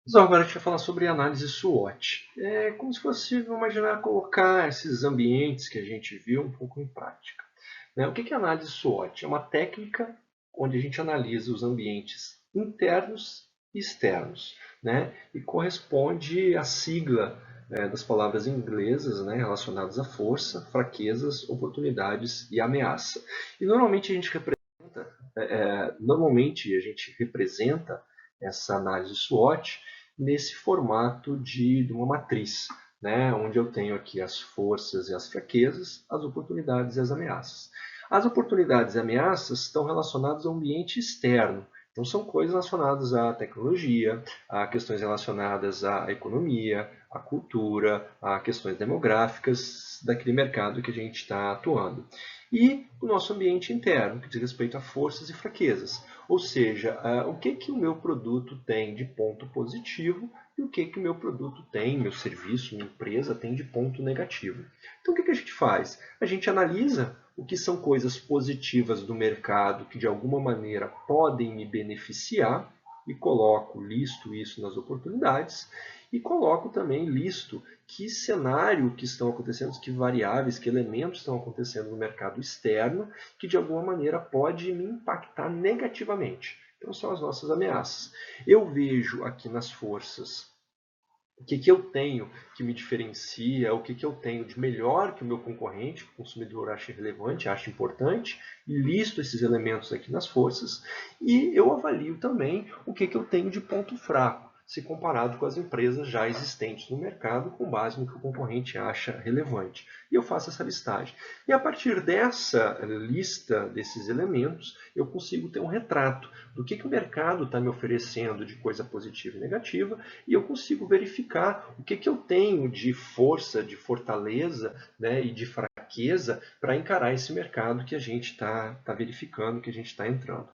Então, agora a gente vai falar sobre análise SWOT. É como se fosse, vamos imaginar, colocar esses ambientes que a gente viu um pouco em prática. Né? O que é análise SWOT? É uma técnica onde a gente analisa os ambientes internos e externos, né? E corresponde à sigla das palavras inglesas, né, relacionadas à força, fraquezas, oportunidades e ameaça. E normalmente a gente representa essa análise SWOT nesse formato de uma matriz, né, onde eu tenho aqui as forças e as fraquezas, as oportunidades e as ameaças. As oportunidades e ameaças estão relacionadas ao ambiente externo. Então, são coisas relacionadas à tecnologia, a questões relacionadas à economia, à cultura, a questões demográficas daquele mercado que a gente está atuando. E o nosso ambiente interno, que diz respeito a forças e fraquezas. Ou seja, o que o meu produto tem de ponto positivo e o que o meu produto tem, meu serviço, minha empresa tem de ponto negativo. Então, o que a gente faz? A gente analisa o que são coisas positivas do mercado que de alguma maneira podem me beneficiar e coloco, listo isso nas oportunidades e coloco também, listo que cenário que estão acontecendo, que variáveis, que elementos estão acontecendo no mercado externo que de alguma maneira pode me impactar negativamente. Então são as nossas ameaças. Eu vejo aqui nas forças o que eu tenho que me diferencia, o que eu tenho de melhor que o meu concorrente, que o consumidor acha relevante, acha importante, e listo esses elementos aqui nas forças, e eu avalio também o que eu tenho de ponto fraco, se comparado com as empresas já existentes no mercado, com base no que o concorrente acha relevante. E eu faço essa listagem. E a partir dessa lista desses elementos, eu consigo ter um retrato do que o mercado está me oferecendo de coisa positiva e negativa, e eu consigo verificar o que eu tenho de força, de fortaleza, né, e de fraqueza para encarar esse mercado que a gente está verificando, que a gente está entrando.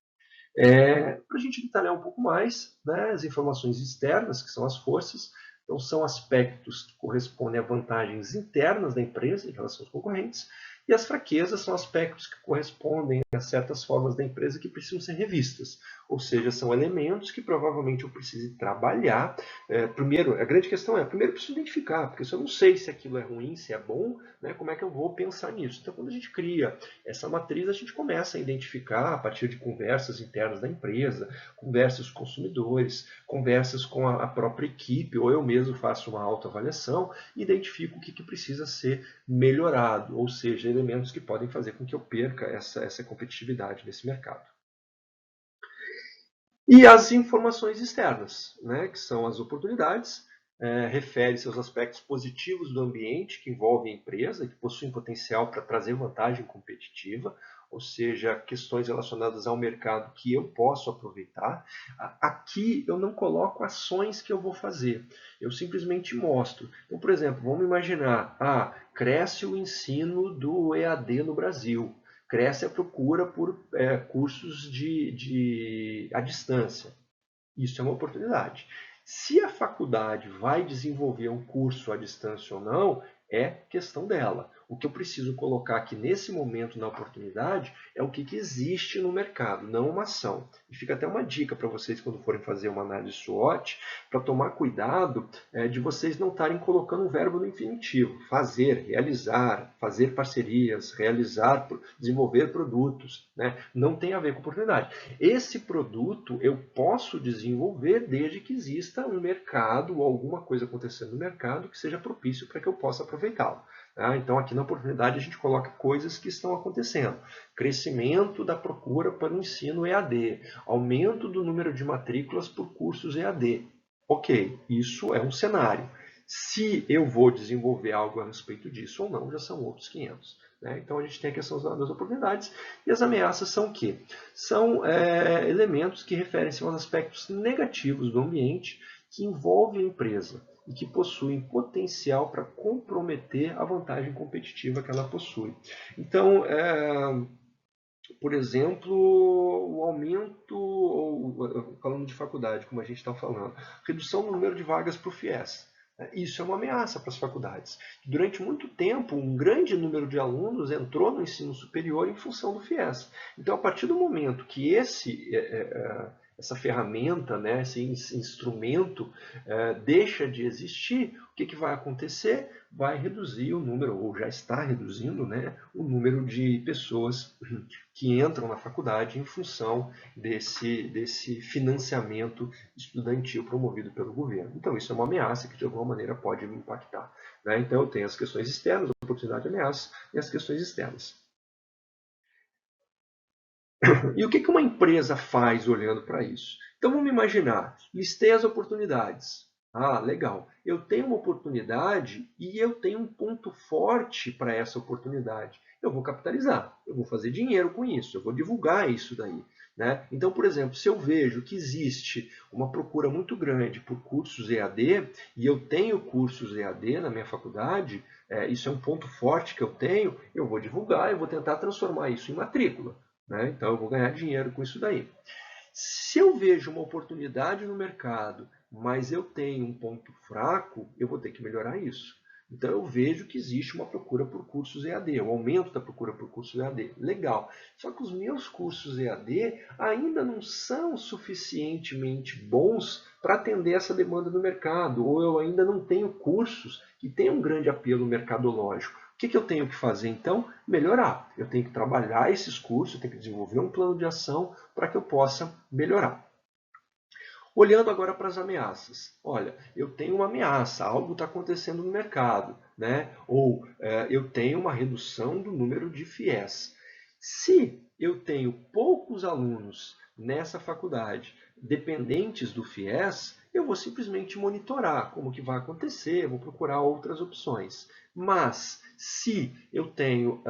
Para a gente detalhar um pouco mais, né, as informações externas, que são as forças, então são aspectos que correspondem a vantagens internas da empresa em relação aos concorrentes, e as fraquezas são aspectos que correspondem a certas formas da empresa que precisam ser revistas, ou seja, são elementos que provavelmente eu precise trabalhar. Primeiro, a grande questão é, primeiro eu preciso identificar, porque se eu não sei se aquilo é ruim, se é bom, né, como é que eu vou pensar nisso? Então, quando a gente cria essa matriz, a gente começa a identificar a partir de conversas internas da empresa, conversas com consumidores, conversas com a própria equipe, ou eu mesmo faço uma autoavaliação e identifico o que precisa ser melhorado, ou seja, elementos que podem fazer com que eu perca essa competitividade nesse mercado. E as informações externas, né, que são as oportunidades, refere-se aos aspectos positivos do ambiente que envolve a empresa, que possuem potencial para trazer vantagem competitiva, ou seja, questões relacionadas ao mercado que eu posso aproveitar. Aqui eu não coloco ações que eu vou fazer, eu simplesmente mostro. Então, por exemplo, vamos imaginar, cresce o ensino do EAD no Brasil, cresce a procura por cursos à distância. Isso é uma oportunidade. Se a faculdade vai desenvolver um curso à distância ou não, é questão dela. O que eu preciso colocar aqui nesse momento na oportunidade é o que existe no mercado, não uma ação. E fica até uma dica para vocês quando forem fazer uma análise SWOT, para tomar cuidado de vocês não estarem colocando um verbo no infinitivo. Fazer, realizar, fazer parcerias, realizar, desenvolver produtos. Né? Não tem a ver com oportunidade. Esse produto eu posso desenvolver desde que exista um mercado ou alguma coisa acontecendo no mercado que seja propício para que eu possa aproveitá-lo. Então, aqui na oportunidade, a gente coloca coisas que estão acontecendo. Crescimento da procura para o ensino EAD, aumento do número de matrículas por cursos EAD. Ok, isso é um cenário. Se eu vou desenvolver algo a respeito disso ou não, já são outros 500. Né? Então, a gente tem a questão das oportunidades e as ameaças são o quê? São elementos que referem-se aos aspectos negativos do ambiente que envolvem a empresa e que possuem potencial para comprometer a vantagem competitiva que ela possui. Então, por exemplo, o aumento, ou, falando de faculdade, como a gente está falando, redução do número de vagas para o FIES. Isso é uma ameaça para as faculdades. Durante muito tempo, um grande número de alunos entrou no ensino superior em função do FIES. Então, a partir do momento que essa ferramenta, né, esse instrumento deixa de existir, o que vai acontecer? Vai reduzir o número, ou já está reduzindo, né, o número de pessoas que entram na faculdade em função desse financiamento estudantil promovido pelo governo. Então, isso é uma ameaça que, de alguma maneira, pode me impactar. Né? Então, eu tenho as questões externas, oportunidade e ameaça, e as questões externas. E o que uma empresa faz olhando para isso? Então, vamos imaginar, listei as oportunidades. Ah, legal. Eu tenho uma oportunidade e eu tenho um ponto forte para essa oportunidade. Eu vou capitalizar, eu vou fazer dinheiro com isso, eu vou divulgar isso daí. Né? Então, por exemplo, se eu vejo que existe uma procura muito grande por cursos EAD e eu tenho cursos EAD na minha faculdade, isso é um ponto forte que eu tenho, eu vou divulgar, eu vou tentar transformar isso em matrícula. Né? Então, eu vou ganhar dinheiro com isso daí. Se eu vejo uma oportunidade no mercado, mas eu tenho um ponto fraco, eu vou ter que melhorar isso. Então, eu vejo que existe uma procura por cursos EAD, um aumento da procura por cursos EAD. Legal. Só que os meus cursos EAD ainda não são suficientemente bons para atender essa demanda do mercado, ou eu ainda não tenho cursos que tenham um grande apelo mercadológico. O que eu tenho que fazer então? Melhorar. Eu tenho que trabalhar esses cursos, eu tenho que desenvolver um plano de ação para que eu possa melhorar. Olhando agora para as ameaças. Olha, eu tenho uma ameaça, algo está acontecendo no mercado, né? Ou eu tenho uma redução do número de FIES. Se eu tenho poucos alunos nessa faculdade dependentes do FIES, eu vou simplesmente monitorar como que vai acontecer, vou procurar outras opções. Mas, se eu tenho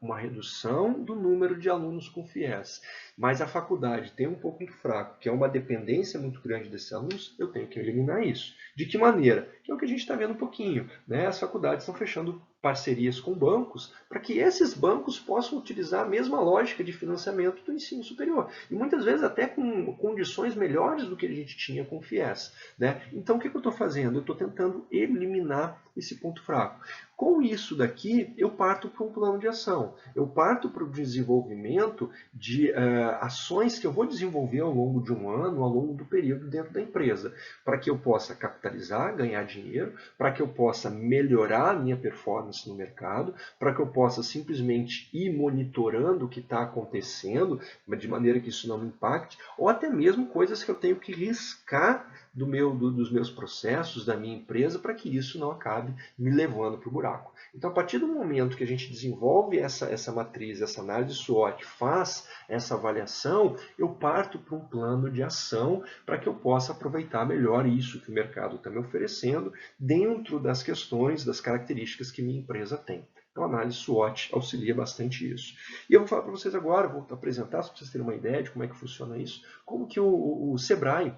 uma redução do número de alunos com FIES, mas a faculdade tem um pouco fraco, que é uma dependência muito grande desses alunos, eu tenho que eliminar isso. De que maneira? Que é o que a gente está vendo um pouquinho. Né? As faculdades estão fechando parcerias com bancos para que esses bancos possam utilizar a mesma lógica de financiamento do ensino superior. E muitas vezes até com condições melhores do que a gente tinha com o FIES. Né? Então o que eu estou fazendo? Eu estou tentando eliminar esse ponto fraco. Com isso daqui, eu parto para um plano de ação. Eu parto para o desenvolvimento de ações que eu vou desenvolver ao longo de um ano, ao longo do período dentro da empresa, para que eu possa capitalizar, ganhar dinheiro, para que eu possa melhorar a minha performance no mercado, para que eu possa simplesmente ir monitorando o que está acontecendo, de maneira que isso não me impacte, ou até mesmo coisas que eu tenho que riscar dos meus processos, da minha empresa, para que isso não acabe me levando para o buraco. Então, a partir do momento que a gente desenvolve essa matriz, essa análise SWOT, faz essa avaliação, eu parto para um plano de ação para que eu possa aproveitar melhor isso que o mercado está me oferecendo dentro das questões, das características que minha empresa tem. Então, a análise SWOT auxilia bastante isso. E eu vou falar para vocês agora, vou apresentar, para vocês terem uma ideia de como é que funciona isso, como que o Sebrae,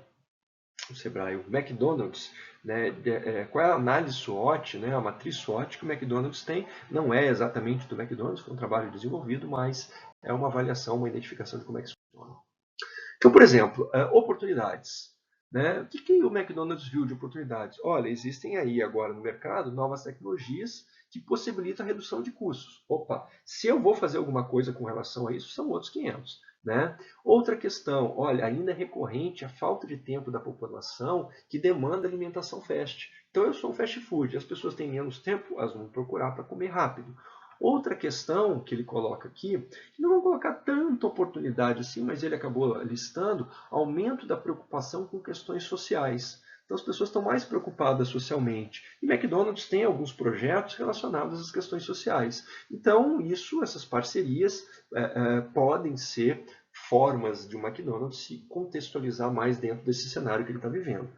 o McDonald's, né, qual é a análise SWOT, né, a matriz SWOT que o McDonald's tem, não é exatamente do McDonald's, foi um trabalho desenvolvido, mas é uma avaliação, uma identificação de como é que isso funciona. Então, por exemplo, oportunidades. Né? O que o McDonald's viu de oportunidades? Olha, existem aí agora no mercado novas tecnologias que possibilitam a redução de custos. Opa, se eu vou fazer alguma coisa com relação a isso, são outros 500. Né? Outra questão, olha, ainda é recorrente a falta de tempo da população que demanda alimentação fast. Então eu sou um fast food, as pessoas têm menos tempo, elas vão procurar para comer rápido. Outra questão que ele coloca aqui, que não vou colocar tanta oportunidade assim, mas ele acabou listando, aumento da preocupação com questões sociais. Então as pessoas estão mais preocupadas socialmente. E McDonald's tem alguns projetos relacionados às questões sociais. Então essas parcerias podem ser formas de o McDonald's se contextualizar mais dentro desse cenário que ele está vivendo.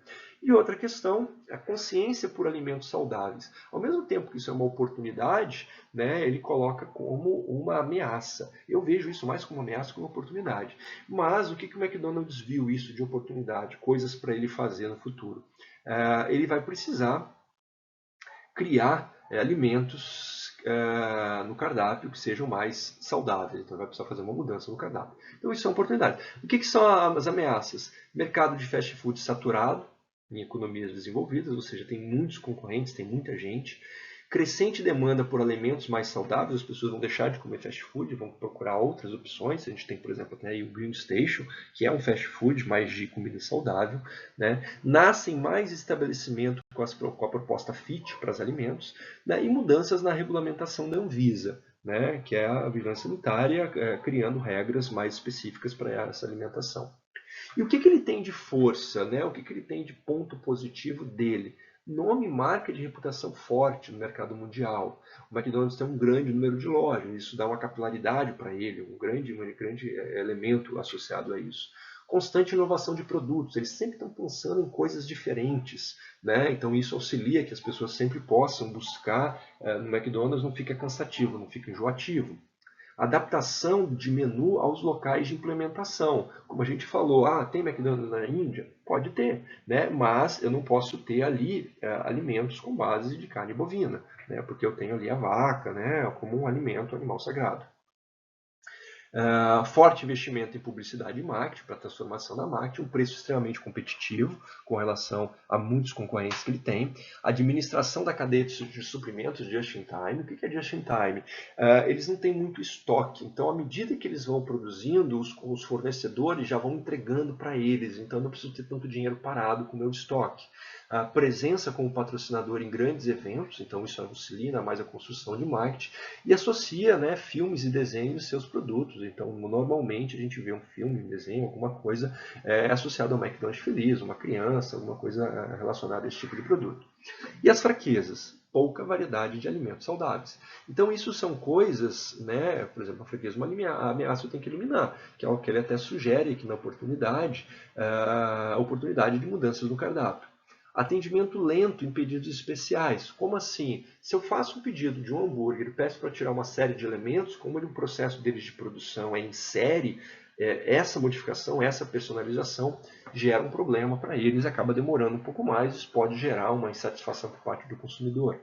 E outra questão, a consciência por alimentos saudáveis. Ao mesmo tempo que isso é uma oportunidade, né, ele coloca como uma ameaça. Eu vejo isso mais como ameaça que como oportunidade. Mas o que o McDonald's viu isso de oportunidade? Coisas para ele fazer no futuro. Ele vai precisar criar alimentos no cardápio que sejam mais saudáveis. Então vai precisar fazer uma mudança no cardápio. Então isso é uma oportunidade. O que são as ameaças? Mercado de fast food saturado em economias desenvolvidas, ou seja, tem muitos concorrentes, tem muita gente. Crescente demanda por alimentos mais saudáveis, as pessoas vão deixar de comer fast food, vão procurar outras opções. A gente tem, por exemplo, até aí o Green Station, que é um fast food mais de comida saudável, né? Nascem mais estabelecimentos com a proposta FIT para os alimentos, né? E mudanças na regulamentação da Anvisa, né? Que é a vigilância sanitária, criando regras mais específicas para essa alimentação. E o que ele tem de força, né? O que ele tem de ponto positivo dele? Nome, marca de reputação forte no mercado mundial. O McDonald's tem um grande número de lojas, isso dá uma capilaridade para ele, um grande elemento associado a isso. Constante inovação de produtos, eles sempre estão pensando em coisas diferentes, né? Então isso auxilia que as pessoas sempre possam buscar no McDonald's, não fica cansativo, não fica enjoativo. Adaptação de menu aos locais de implementação. Como a gente falou, tem McDonald's na Índia? Pode ter, né? Mas eu não posso ter ali alimentos com base de carne bovina, né? Porque eu tenho ali a vaca, né? Como um alimento, animal sagrado. Forte investimento em publicidade e marketing para transformação da marketing, um preço extremamente competitivo com relação a muitos concorrentes que ele tem, administração da cadeia de suprimentos just in time. O que é just in time? Eles não têm muito estoque, então à medida que eles vão produzindo, os fornecedores já vão entregando para eles, então eu não preciso ter tanto dinheiro parado com o meu estoque. A presença como patrocinador em grandes eventos, então isso auxilia mais a construção de marketing, e associa, né, filmes e desenhos seus produtos. Então, normalmente a gente vê um filme, um desenho, alguma coisa associado ao McDonald's feliz, uma criança, alguma coisa relacionada a esse tipo de produto. E as fraquezas? Pouca variedade de alimentos saudáveis. Então, isso são coisas, né, por exemplo, a fraqueza, uma ameaça eu tenho que eliminar, que é o que ele até sugere aqui na oportunidade, a oportunidade de mudanças no cardápio. Atendimento lento em pedidos especiais. Como assim? Se eu faço um pedido de um hambúrguer e peço para tirar uma série de elementos, como o processo deles de produção é em série, essa modificação, essa personalização gera um problema para eles, acaba demorando um pouco mais, isso pode gerar uma insatisfação por parte do consumidor.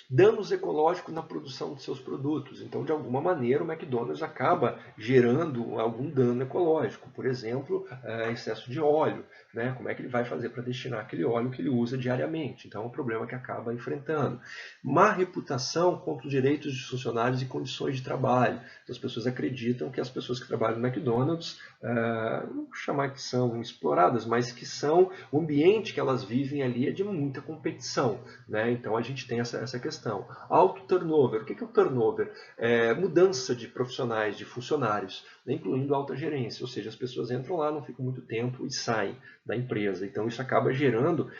Danos ecológicos na produção de seus produtos. Então, de alguma maneira, o McDonald's acaba gerando algum dano ecológico. Por exemplo, excesso de óleo. Né? Como é que ele vai fazer para destinar aquele óleo que ele usa diariamente? Então, é um problema que acaba enfrentando. Má reputação contra os direitos dos funcionários e condições de trabalho. Então, as pessoas acreditam que as pessoas que trabalham no McDonald's, não vou chamar que são exploradas, mas que são, o ambiente que elas vivem ali é de muita competição. Né? Então, a gente tem essa questão. Alto turnover. O que é o turnover? Mudança de profissionais, de funcionários, né, incluindo alta gerência, ou seja, as pessoas entram lá, não ficam muito tempo e saem da empresa. Então isso acaba gerando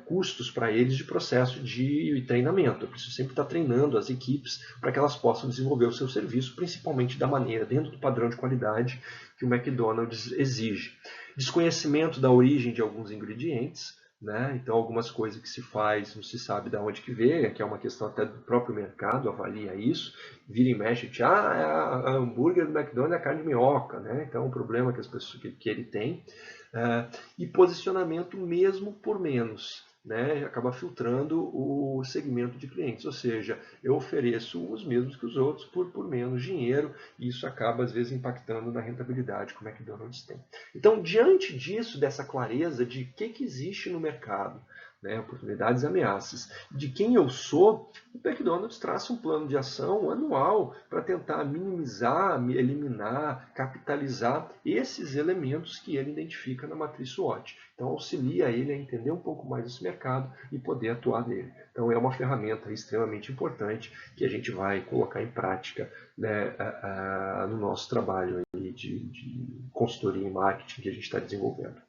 custos para eles de processo de treinamento. Eu preciso sempre estar treinando as equipes para que elas possam desenvolver o seu serviço, principalmente da maneira, dentro do padrão de qualidade que o McDonald's exige. Desconhecimento da origem de alguns ingredientes. Né? Então, algumas coisas que se faz, não se sabe de onde que veio, que é uma questão até do próprio mercado, avalia isso, vira e mexe, a hambúrguer do McDonald's é carne de minhoca, né? Então, é um problema que as pessoas que ele tem. E posicionamento mesmo por menos. Né, acaba filtrando o segmento de clientes, ou seja, eu ofereço os mesmos que os outros por menos dinheiro, e isso acaba às vezes impactando na rentabilidade que o McDonald's tem. Então, diante disso, dessa clareza de o que existe no mercado, né, oportunidades e ameaças, de quem eu sou, o McDonald's traça um plano de ação anual para tentar minimizar, eliminar, capitalizar esses elementos que ele identifica na matriz SWOT. Então, auxilia ele a entender um pouco mais esse mercado e poder atuar nele. Então, é uma ferramenta extremamente importante que a gente vai colocar em prática, né, no nosso trabalho aí de consultoria e marketing que a gente está desenvolvendo.